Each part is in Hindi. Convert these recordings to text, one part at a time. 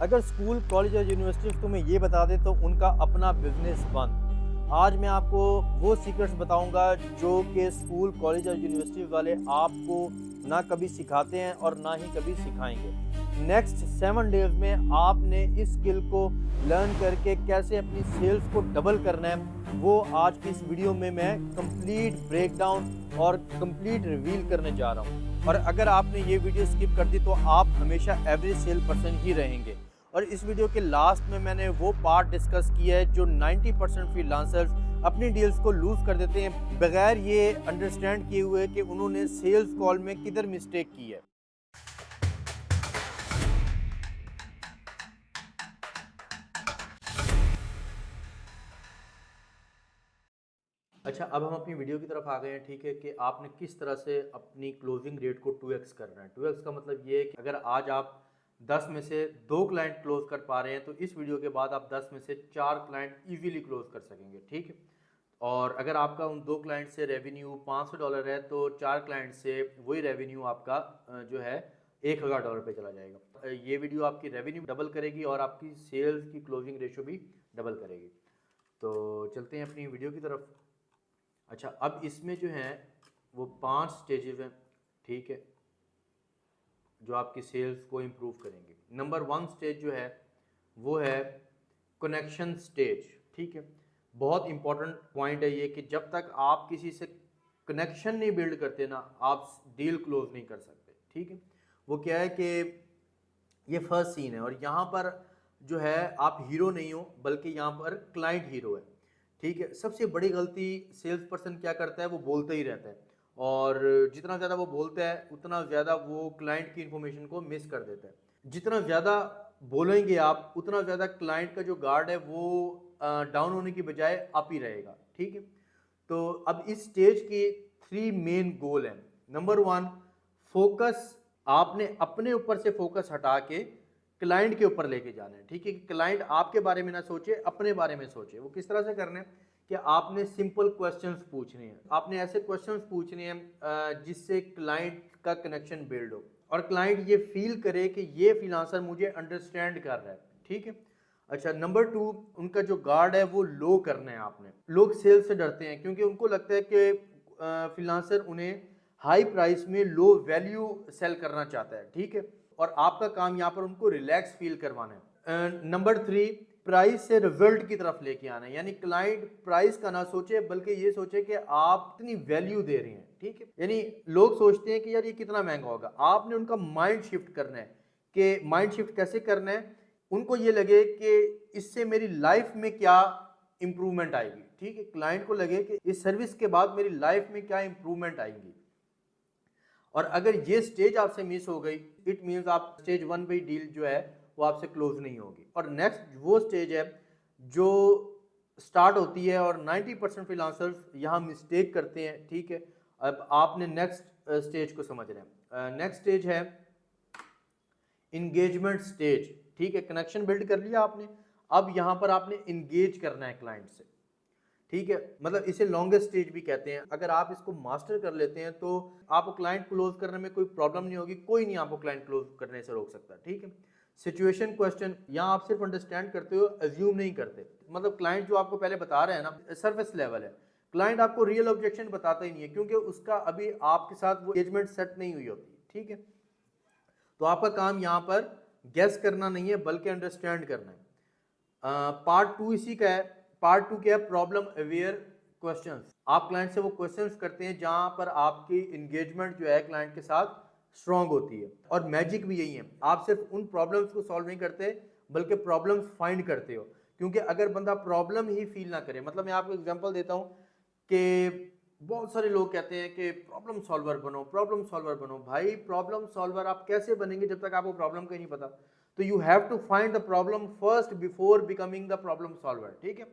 अगर स्कूल, कॉलेज और यूनिवर्सिटी तुम्हें ये बता दे तो उनका अपना बिजनेस बंद। आज मैं आपको वो सीक्रेट्स बताऊंगा जो कि स्कूल, कॉलेज और यूनिवर्सिटी वाले आपको ना कभी सिखाते हैं और ना ही कभी सिखाएंगे। नेक्स्ट 7 डेज में आपने इस स्किल को लर्न करके कैसे अपनी सेल्स को डबल करना है, वो आज की इस वीडियो में मैं कंप्लीट ब्रेकडाउन और कंप्लीट रिवील करने जा रहा हूँ। और अगर आपने ये वीडियो स्किप कर दी तो आप हमेशा एवरेज सेल पर्सन ही रहेंगे। और इस वीडियो के लास्ट में मैंने वो पार्ट डिस्कस किया है जो 90% फ्रीलांसर्स अपनी डील्स को लूज कर देते हैं बगैर ये अंडरस्टैंड किए हुए कि उन्होंने सेल्स कॉल में किधर मिस्टेक की है। अच्छा, अब हम अपनी वीडियो की तरफ आ गए हैं। ठीक है कि आपने किस तरह से अपनी क्लोजिंग रेट को 2x करना है। 2x का मतलब ये है कि अगर आज आप 10 में से 2 क्लाइंट क्लोज कर पा रहे हैं तो इस वीडियो के बाद आप 10 में से 4 क्लाइंट इजीली क्लोज कर सकेंगे। ठीक है, और अगर आपका उन 2 क्लाइंट से रेवेन्यू $500 है तो 4 क्लाइंट से वही रेवेन्यू आपका जो है $1000 पे चला जाएगा। ये वीडियो आपकी रेवेन्यू डबल करेगी और आपकी सेल्स की क्लोजिंग रेशो भी डबल करेगी। तो चलते हैं अपनी वीडियो की तरफ। अच्छा, अब इसमें जो है वो 5 स्टेजेस हैं। ठीक है, जो आपकी सेल्स को इम्प्रूव करेंगे। नंबर 1 स्टेज जो है वो है कनेक्शन स्टेज। ठीक है, बहुत इंपॉर्टेंट पॉइंट है ये कि जब तक आप किसी से कनेक्शन नहीं बिल्ड करते ना, आप डील क्लोज नहीं कर सकते। ठीक है, वो क्या है कि ये फर्स्ट सीन है और यहाँ पर जो है आप हीरो नहीं हो बल्कि यहाँ पर क्लाइंट हीरो है। ठीक है, सबसे बड़ी गलती सेल्स पर्सन क्या करता है, वो बोलते ही रहता है और जितना ज़्यादा वो बोलता है उतना ज़्यादा वो क्लाइंट की इन्फॉर्मेशन को मिस कर देता है। जितना ज़्यादा बोलेंगे आप उतना ज़्यादा क्लाइंट का जो गार्ड है वो डाउन होने की बजाय अप ही रहेगा। ठीक है, तो अब इस स्टेज की 3 मेन गोल हैं। Number 1, focus. आपने अपने ऊपर से फोकस हटा के क्लाइंट के ऊपर लेके जाना है। ठीक है, कि क्लाइंट आपके बारे में ना सोचे, अपने बारे में सोचे। वो किस तरह से करने हैं कि आपने सिंपल क्वेश्चंस पूछने हैं। आपने ऐसे क्वेश्चंस पूछने हैं जिससे क्लाइंट का कनेक्शन बिल्ड हो और क्लाइंट ये फील करे कि ये फ्रीलांसर मुझे अंडरस्टैंड कर रहा है। ठीक है, अच्छा, नंबर 2, उनका जो गार्ड है वो लो करना है आपने। लोग सेल्स से डरते हैं क्योंकि उनको लगता है कि फ्रीलांसर उन्हें हाई प्राइस में लो वैल्यू सेल करना चाहता है। ठीक है, और आपका काम यहाँ पर उनको रिलैक्स फील करवाना है। नंबर 3, प्राइस से रिजल्ट की तरफ लेके आना है, यानी क्लाइंट प्राइस का ना सोचे बल्कि ये सोचे कि आप इतनी वैल्यू दे रहे हैं। ठीक है, यानी लोग सोचते हैं कि यार ये कितना महंगा होगा। आपने उनका माइंड शिफ्ट करना है कि माइंड शिफ्ट कैसे करना है, उनको ये लगे कि इससे मेरी लाइफ में क्या इंप्रूवमेंट आएगी। ठीक है, क्लाइंट को लगे कि इस सर्विस के बाद मेरी लाइफ में क्या इंप्रूवमेंट आएंगी। और अगर ये स्टेज आपसे मिस हो गई, इट मीन्स आप स्टेज 1 पे डील जो है वो आपसे क्लोज नहीं होगी। और नेक्स्ट वो स्टेज है जो स्टार्ट होती है और 90% फ्रीलांसर्स यहाँ मिस्टेक करते हैं। ठीक है, अब आपने नेक्स्ट स्टेज को समझ रहे हैं। नेक्स्ट स्टेज है इंगेजमेंट स्टेज। ठीक है, कनेक्शन बिल्ड कर लिया आपने, अब यहाँ पर आपने इंगेज करना है क्लाइंट से। ठीक है, मतलब इसे लॉन्गेस्ट स्टेज भी कहते हैं। अगर आप इसको मास्टर कर लेते हैं तो आपको क्लाइंट क्लोज करने में कोई प्रॉब्लम नहीं होगी, कोई नहीं आपको क्लाइंट क्लोज करने से रोक सकता। ठीक है, सिचुएशन क्वेश्चन, यहाँ आप सिर्फ अंडरस्टैंड करते हो, अज्यूम नहीं करते। मतलब क्लाइंट जो आपको पहले बता रहा है ना, सर्विस लेवल है। क्लाइंट आपको रियल ऑब्जेक्शन बताता ही नहीं है क्योंकि उसका अभी आपके साथ वो एंगेजमेंट सेट नहीं हुई होती। ठीक है, तो आपका काम यहाँ पर गेस करना नहीं है बल्कि अंडरस्टैंड करना है। पार्ट 2 इसी का है। पार्ट 2 क्या है, प्रॉब्लम अवेयर क्वेश्चंस। आप क्लाइंट से वो क्वेश्चंस करते हैं जहां पर आपकी इंगेजमेंट जो है क्लाइंट के साथ स्ट्रांग होती है। और मैजिक भी यही है, आप सिर्फ उन प्रॉब्लम्स को सॉल्व नहीं करते बल्कि प्रॉब्लम्स फाइंड करते हो। क्योंकि अगर बंदा प्रॉब्लम ही फील ना करे, मतलब मैं आपको एग्जांपल देता हूं कि बहुत सारे लोग कहते हैं कि प्रॉब्लम सॉल्वर बनो, प्रॉब्लम सॉल्वर बनो। भाई, प्रॉब्लम सॉल्वर आप कैसे बनेंगे जब तक आपको प्रॉब्लम का ही नहीं पता। तो you have to find the problem first before becoming the problem solver. ठीक है,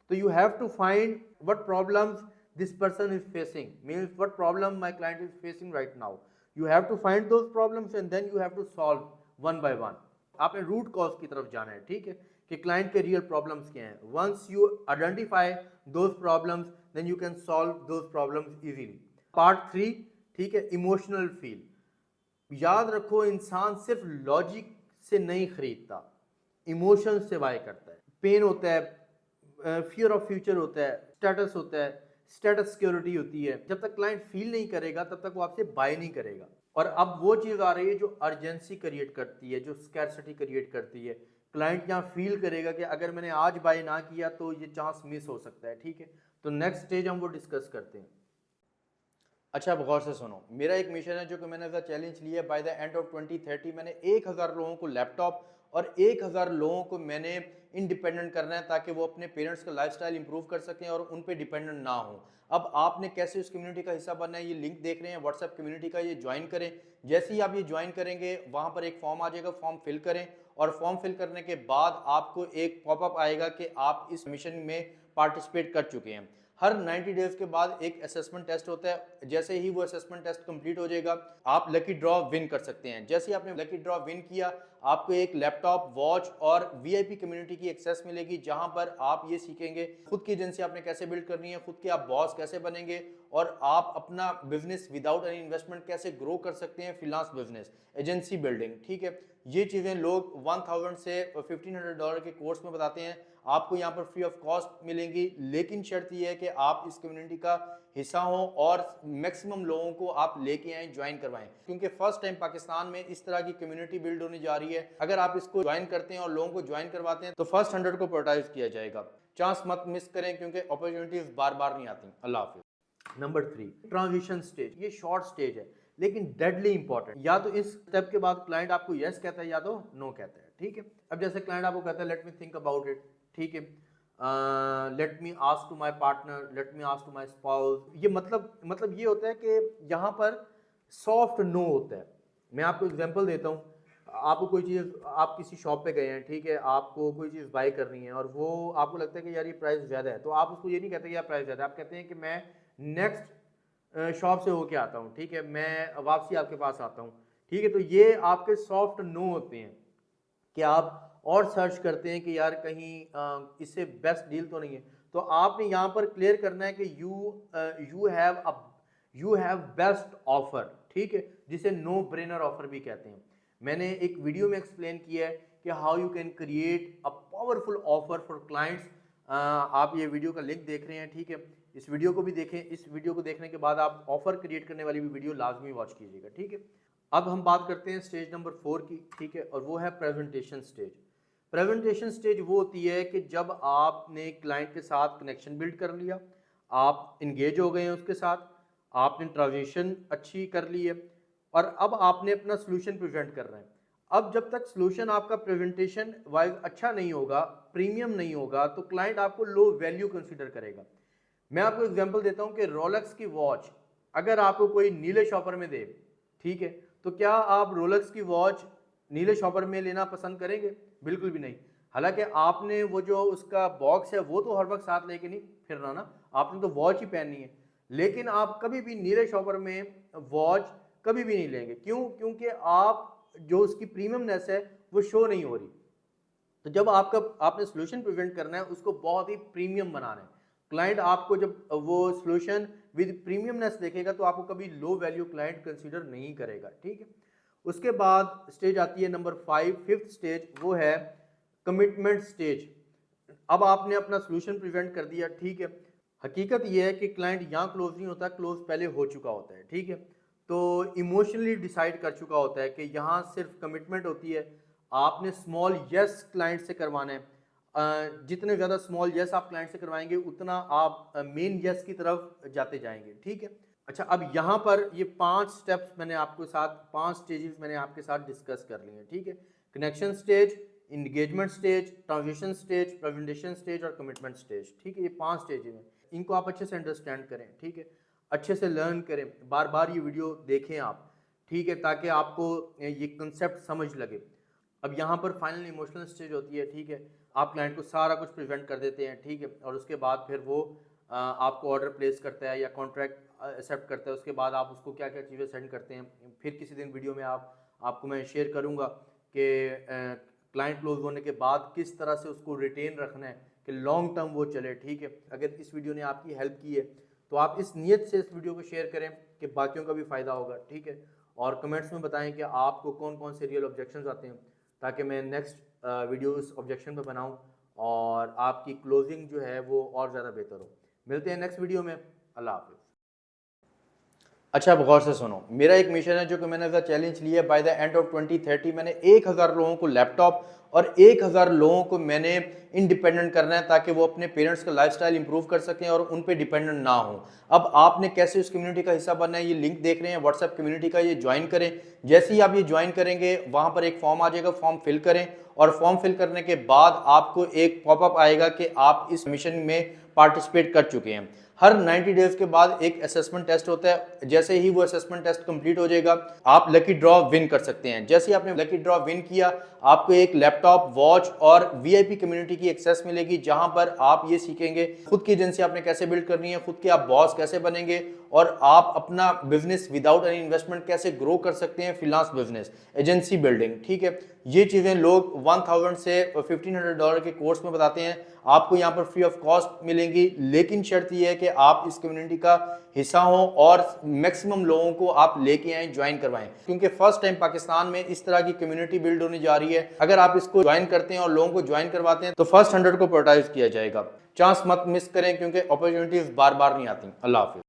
तो you have to find what problems this person is facing, means what problem my client is facing right now. You have to find those problems and then you have to solve one by one. आपने रूट कॉज की तरफ जाना है। ठीक है, कि क्लाइंट के रियल प्रॉब्लम्स क्या हैं। Once you identify those problems then you can solve those problems easily. Part 3, ठीक है, इमोशनल फील। याद रखो, इंसान सिर्फ लॉजिक से नहीं खरीदता, इमोशन से बाय करता है, पेन होता है, फियर ऑफ फ्यूचर होता है, स्टेटस होता है, स्टेटस सिक्योरिटी होती है। जब तक क्लाइंट फील नहीं करेगा तब तक वो आपसे बाय नहीं करेगा। और अब वो चीज़ आ रही है जो अर्जेंसी क्रिएट करती है, जो स्कैरसिटी क्रिएट करती है। क्लाइंट यहाँ फील करेगा कि अगर मैंने आज बाय ना किया तो ये चांस मिस हो सकता है, ठीक है। तो नेक्स्ट स्टेज हम वो डिस्कस करते हैं। अच्छा, अब गौर से सुनो, मेरा एक मिशन है जो कि मैंने एज चैलेंज लिया है, बाय द एंड ऑफ 2030 मैंने 1000 लोगों को लैपटॉप और 1000 लोगों को मैंने इंडिपेंडेंट करना है, ताकि वो अपने पेरेंट्स का लाइफस्टाइल इंप्रूव कर सकें और उन पे डिपेंडेंट ना हो। अब आपने कैसे उस कम्युनिटी का हिस्सा बनना है, ये लिंक देख रहे हैं व्हाट्सएप कम्युनिटी का, ये ज्वाइन करें। जैसे ही आप ये ज्वाइन करेंगे वहां पर एक फॉर्म आ जाएगा, फॉर्म फिल करें और फॉर्म फिल करने के बाद आपको एक पॉपअप आएगा कि आप इस मिशन में पार्टिसिपेट कर चुके हैं। हर 90 डेज के बाद एक असेसमेंट टेस्ट होता है। जैसे ही वो असेसमेंट टेस्ट कंप्लीट हो जाएगा, आप लकी ड्रॉ विन कर सकते हैं। जैसे ही आपने लकी ड्रॉ विन किया, आपको एक लैपटॉप, वॉच और वीआईपी कम्युनिटी की एक्सेस मिलेगी, जहां पर आप ये सीखेंगे खुद की एजेंसी आपने कैसे बिल्ड करनी है, खुद के आप बॉस कैसे बनेंगे और आप अपना बिजनेस विदाउट एनी इन्वेस्टमेंट कैसे ग्रो कर सकते हैं, फ्रीलांस बिजनेस, एजेंसी बिल्डिंग, ठीक है। ये चीजें लोग 1000 से $1500 के कोर्स में बताते हैं, आपको यहाँ पर फ्री ऑफ कॉस्ट मिलेंगी। लेकिन शर्त यह है कि आप इस कम्युनिटी का हिस्सा हो और मैक्सिमम लोगों को आप लेके आए, ज्वाइन करवाएं, क्योंकि फर्स्ट टाइम पाकिस्तान में इस तरह की कम्युनिटी बिल्ड होने जा रही है। अगर आप इसको ज्वाइन करते हैं और लोगों को ज्वाइन करवाते हैं तो फर्स्ट 100 को प्रायोरिटाइज किया जाएगा। चांस मत मिस करें, क्योंकि अपॉर्चुनिटीज बार बार नहीं आती। अल्लाह हाफिज। Number 3, transition stage. ये शॉर्ट स्टेज है लेकिन डेडली इंपॉर्टेंट। या तो इस स्टेप के बाद क्लाइंट आपको यस कहता है या तो नो कहता है, ठीक है। अब जैसे क्लाइंट आपको कहता है let me think about it, ठीक है, let me ask to my partner, let me ask to my spouse. ये मतलब ये होता है कि यहाँ पर सॉफ्ट नो होता है। मैं आपको एग्जांपल देता हूँ। आपको कोई चीज़, आप किसी शॉप पे गए हैं, ठीक है, आपको कोई चीज़ बाय करनी है और वो आपको लगता है कि यार ये प्राइस ज़्यादा है, तो आप उसको ये नहीं कहते कि यार प्राइस ज़्यादा है, आप कहते हैं कि मैं नेक्स्ट शॉप से होके आता हूँ, ठीक है, मैं वापसी आपके पास आता हूँ, ठीक है। तो ये आपके सॉफ्ट नो होते हैं कि आप और सर्च करते हैं कि यार कहीं इससे बेस्ट डील तो नहीं है। तो आपने यहाँ पर क्लियर करना है कि यू हैव बेस्ट ऑफर, ठीक है, जिसे नो ब्रेनर ऑफर भी कहते हैं। मैंने एक वीडियो में एक्सप्लेन किया है कि how you can create a powerful offer for clients. आप ये वीडियो का लिंक देख रहे हैं, ठीक है, इस वीडियो को भी देखें। इस वीडियो को देखने के बाद आप ऑफर क्रिएट करने वाली भी वीडियो लाजमी वॉच कीजिएगा, ठीक है। अब हम बात करते हैं स्टेज नंबर 4 की, ठीक है, और वो है प्रेजेंटेशन स्टेज। प्रेजेंटेशन स्टेज वो होती है कि जब आपने क्लाइंट के साथ कनेक्शन बिल्ड कर लिया, आप इंगेज हो गए हैं उसके साथ, आपने ट्रांजेक्शन अच्छी कर ली है और अब आपने अपना सोल्यूशन प्रेजेंट कर रहे हैं। अब जब तक सोल्यूशन आपका प्रेजेंटेशन वाइज अच्छा नहीं होगा, प्रीमियम नहीं होगा, तो क्लाइंट आपको लो वैल्यू कंसीडर करेगा। मैं आपको एग्जांपल देता हूं कि रोलेक्स की वॉच अगर आपको कोई नीले शॉपर में दे, ठीक है, तो क्या आप रोलेक्स की वॉच नीले शॉपर में लेना पसंद करेंगे? बिल्कुल भी नहीं। हालांकि आपने वो जो उसका बॉक्स है वो तो हर वक्त साथ लेके नहीं फिरना ना, आपने तो वॉच ही पहननी है। लेकिन आप कभी भी नीले शॉपर में वॉच कभी भी नहीं लेंगे। क्यों? क्योंकि आप जो उसकी प्रीमियमनेस है वो शो नहीं हो रही। तो जब आपने सोल्यूशन प्रेजेंट करना है, उसको बहुत ही प्रीमियम बनाना है। क्लाइंट आपको जब वो सोल्यूशन विद प्रीमियमनेस देखेगा तो आपको कभी लो वैल्यू क्लाइंट कंसीडर नहीं करेगा, ठीक है। उसके बाद स्टेज आती है नंबर 5, फिफ्थ स्टेज, वो है कमिटमेंट स्टेज। अब आपने अपना सोल्यूशन प्रेजेंट कर दिया, ठीक है। हकीकत यह है कि क्लाइंट यहाँ क्लोज नहीं होता, क्लोज पहले हो चुका होता है, ठीक है। तो इमोशनली डिसाइड कर चुका होता है कि यहाँ सिर्फ कमिटमेंट होती है। आपने स्मॉल यस क्लाइंट से करवाना है। जितने ज़्यादा स्मॉल यस आप क्लाइंट से करवाएंगे उतना आप मेन यस की तरफ जाते जाएंगे, ठीक है। अच्छा, अब यहाँ पर ये 5 स्टेप्स मैंने आपके साथ, 5 स्टेजेस मैंने आपके साथ डिस्कस कर लिए हैं, ठीक है। Connection stage, engagement stage, transition stage, presentation stage और कमिटमेंट स्टेज, ठीक है। ये 5 स्टेज हैं, इनको आप अच्छे से अंडरस्टैंड करें, ठीक है, अच्छे से लर्न करें, बार बार ये वीडियो देखें आप, ठीक है, ताकि आपको ये कंसेप्ट समझ लगे। अब यहाँ पर फाइनल इमोशनल स्टेज होती है, ठीक है। आप क्लाइंट को सारा कुछ प्रेजेंट कर देते हैं, ठीक है, और उसके बाद फिर वो आपको ऑर्डर प्लेस करता है या कॉन्ट्रैक्ट एक्सेप्ट करता है। उसके बाद आप उसको क्या क्या चीज़ें सेंड करते हैं। फिर किसी दिन वीडियो में आपको मैं शेयर करूँगा कि क्लाइंट क्लोज होने के बाद किस तरह से उसको रिटेन रखना है कि लॉन्ग टर्म वो चले, ठीक है। अगर इस वीडियो ने आपकी हेल्प की है तो आप इस नीयत से इस वीडियो को शेयर करें कि बाकियों का भी फ़ायदा होगा, ठीक है। और कमेंट्स में बताएं कि आपको कौन कौन से रियल ऑब्जेक्शंस आते हैं, ताकि मैं नेक्स्ट वीडियोस ऑब्जेक्शन पे बनाऊं और आपकी क्लोजिंग जो है वो और ज़्यादा बेहतर हो। मिलते हैं नेक्स्ट वीडियो में। अल्लाह हाफिज़। अच्छा, अब गौर से सुनो, मेरा एक मिशन है जो कि मैंने चैलेंज लिया बाय द एंड ऑफ 2030 मैंने 1000 लोगों को लैपटॉप और 1000 लोगों को मैंने इंडिपेंडेंट करना है ताकि वो अपने पेरेंट्स का लाइफस्टाइल इंप्रूव कर सकें और उन पे डिपेंडेंट ना हो। अब आपने कैसे उस कम्युनिटी का हिस्सा बनना है, ये लिंक देख रहे हैं व्हाट्सएप कम्युनिटी का, ये ज्वाइन करें। जैसे ही आप ये ज्वाइन करेंगे वहां पर एक फॉर्म आ जाएगा, फॉर्म फिल करें और फॉर्म फिल करने के बाद आपको एक पॉपअप आएगा कि आप इस मिशन में पार्टिसिपेट कर चुके हैं। हर 90 डेज के बाद एक असेसमेंट टेस्ट होता है, जैसे ही वो असेसमेंट टेस्ट कंप्लीट हो जाएगा आप लकी ड्रॉ विन कर सकते हैं। जैसे ही आपने लकी ड्रॉ विन किया आपको एक लैपटॉप, वॉच और वीआईपी कम्युनिटी की एक्सेस मिलेगी, जहां पर आप ये सीखेंगे खुद की एजेंसी आपने कैसे बिल्ड करनी है, खुद के आप बॉस कैसे बनेंगे और आप अपना बिजनेस विदाउट एनी इन्वेस्टमेंट कैसे ग्रो कर सकते हैं, फ्रीलांस बिजनेस, एजेंसी बिल्डिंग। ठीक है, ये चीजें लोग 1000 से $1500 के कोर्स में बताते हैं, आपको यहाँ पर फ्री ऑफ कॉस्ट मिलेंगी। लेकिन शर्त यह है कि आप इस कम्युनिटी का हिस्सा हो और मैक्सिमम लोगों को आप लेके आए, ज्वाइन करवाएं, क्योंकि फर्स्ट टाइम पाकिस्तान में इस तरह की कम्युनिटी बिल्ड होने जा रही है। अगर आप इसको ज्वाइन करते हैं और लोगों को ज्वाइन करवाते हैं तो फर्स्ट 100 को प्रायोरिटाइज किया जाएगा। चांस मत मिस करें क्योंकि अपॉर्चुनिटीज बार बार नहीं आती। अल्लाह हाफिज।